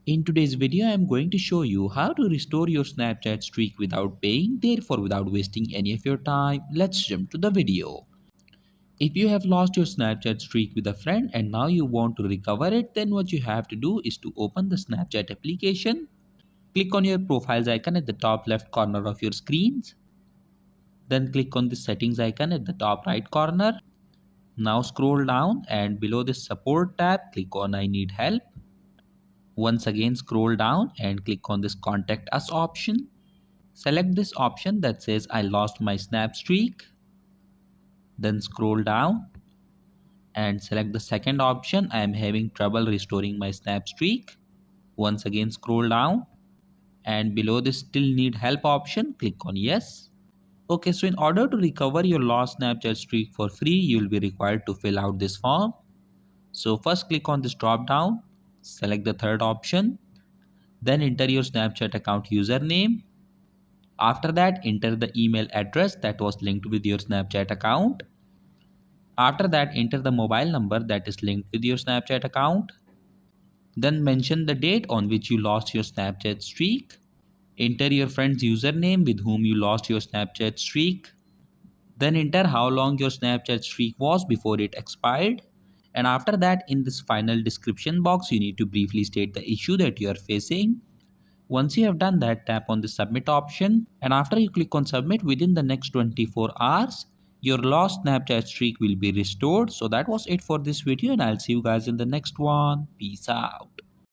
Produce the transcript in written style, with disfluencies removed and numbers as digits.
In today's video, I am going to show you how to restore your Snapchat streak without paying, therefore without wasting any of your time. Let's jump to the video. If you have lost your Snapchat streak with a friend and now you want to recover it, then what you have to do is to open the Snapchat application. Click on your profiles icon at the top left corner of your screens. Then click on the settings icon at the top right corner. Now scroll down and below the support tab, click on I need help. Once again scroll down and click on this contact us option. Select this option that says I lost my snap streak. Then scroll down and select the second option, I am having trouble restoring my snap streak. Once again scroll down and below this still need help option, click on yes. Okay, so in order to recover your lost Snapchat streak for free, you will be required to fill out this form. So first click on this drop down, select the third option, then enter your Snapchat account username. After that, enter the email address that was linked with your Snapchat account. After that, enter the mobile number that is linked with your Snapchat account. Then mention the date on which you lost your Snapchat streak. Enter your friend's username with whom you lost your Snapchat streak. Then enter how long your Snapchat streak was before it expired. And after that, in this final description box, you need to briefly state the issue that you are facing. Once you have done that, tap on the submit option, and after you click on submit, within the next 24 hours, your lost Snapchat streak will be restored. So that was it for this video, and I'll see you guys in the next one. Peace out.